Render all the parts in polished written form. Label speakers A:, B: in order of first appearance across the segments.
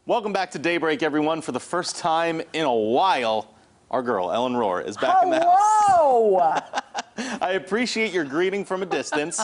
A: Welcome back to Daybreak, everyone. For the first time in a while, our girl, Ellen Rohr, is back in the house.
B: Hello!
A: I appreciate your greeting from a distance,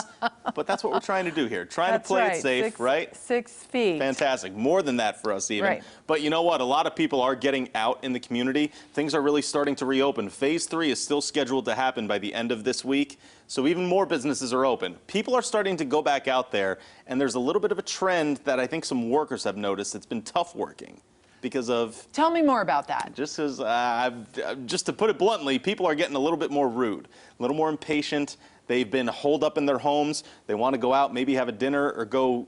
A: but that's what we're trying to do here. Trying to play it safe, right?
B: 6 feet.
A: Fantastic. More than that for us, even.
B: Right.
A: But you know what? A lot of people are getting out in the community. Things are really starting to reopen. Phase 3 is still scheduled to happen by the end of this week, so even more businesses are open. People are starting to go back out there, and there's a little bit of a trend that I think some workers have noticed. It's been tough working because of...
B: Tell me more about that.
A: Just to put it bluntly, people are getting a little bit more rude, a little more impatient. They've been holed up in their homes. They want to go out, maybe have a dinner or go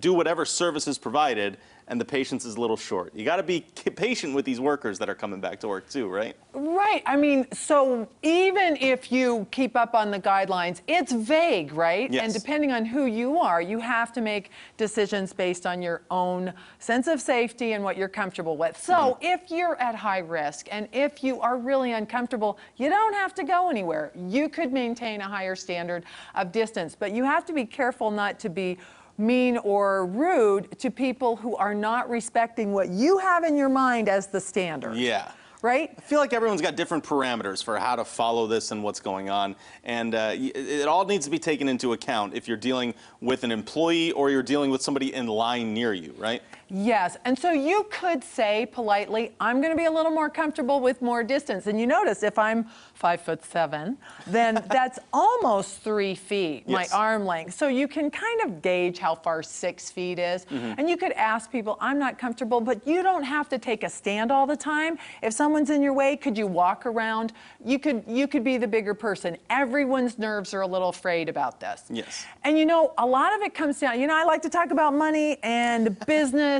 A: do whatever service is provided, and the patience is a little short. You got to be patient with these workers that are coming back to work too, right?
B: Right. I mean, so even if you keep up on the guidelines, it's vague, right?
A: Yes.
B: And depending on who you are, you have to make decisions based on your own sense of safety and what you're comfortable with. So if you're at high risk and if you are really uncomfortable, you don't have to go anywhere. You could maintain a higher standard of distance, but you have to be careful not to be mean or rude to people who are not respecting what you have in your mind as the standard.
A: Yeah.
B: Right?
A: I feel like everyone's got different parameters for how to follow this and what's going on, and it all needs to be taken into account if you're dealing with an employee or you're dealing with somebody in line near you, right?
B: Yes, and so you could say politely, I'm going to be a little more comfortable with more distance. And you notice if I'm 5'7", then that's almost 3 feet,
A: Yes.
B: my arm length. So you can kind of gauge how far 6 feet is. And you could ask people, I'm not comfortable, but you don't have to take a stand all the time. If someone's in your way, could you walk around? You could be the bigger person. Everyone's nerves are a little afraid about this.
A: Yes.
B: And you know, a lot of it comes down, I like to talk about money and business.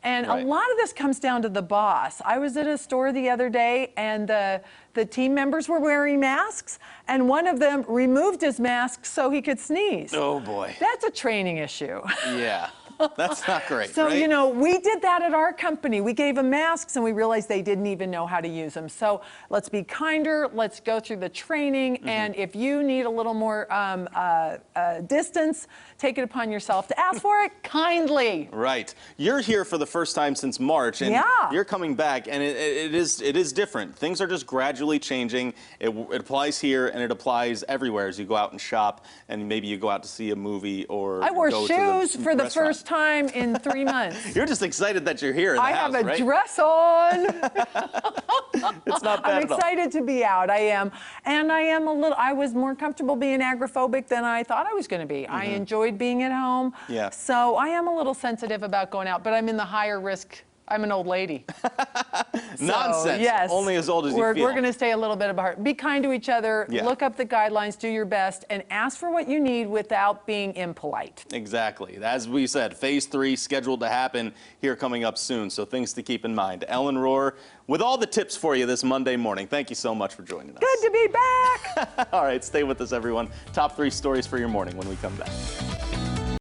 B: And
A: Right.
B: a lot of this comes down to the boss. I was at a store the other day, and the team members were wearing masks, and one of them removed his mask so he could sneeze.
A: Oh, boy.
B: That's a training issue.
A: Yeah. That's not great,
B: So,
A: right?
B: you know, we did that at our company. We gave them masks, and we realized they didn't even know how to use them. So let's be kinder. Let's go through the training. And if you need a little more distance, take it upon yourself to ask for it kindly.
A: Right. You're here for the first time since March, and
B: Yeah.
A: you're coming back, and it is different. Things are just gradually changing. It applies here, and it applies everywhere as you go out and shop, and maybe you go out to see a movie or
B: I wore
A: go
B: shoes
A: to the
B: for the
A: restaurant.
B: first time in 3 months.
A: You're just excited that you're here in the
B: I
A: house,
B: have a
A: right?
B: dress on.
A: It's not bad
B: I'm
A: at all.
B: excited to be out. I am. And I was more comfortable being agoraphobic than I thought I was going to be. I enjoyed being at home.
A: Yeah.
B: So I am a little sensitive about going out, but I'm in the higher risk. I'm an old lady.
A: Nonsense.
B: Yes.
A: Only as old as you feel.
B: We're going to stay a little bit apart. Be kind to each other.
A: Yeah.
B: Look up the guidelines. Do your best. And ask for what you need without being impolite.
A: Exactly. As we said, Phase 3 scheduled to happen here coming up soon, so things to keep in mind. Ellen Rohr with all the tips for you this Monday morning. Thank you so much for joining us.
B: Good to be back.
A: All right, stay with us, everyone. Top 3 stories for your morning when we come back.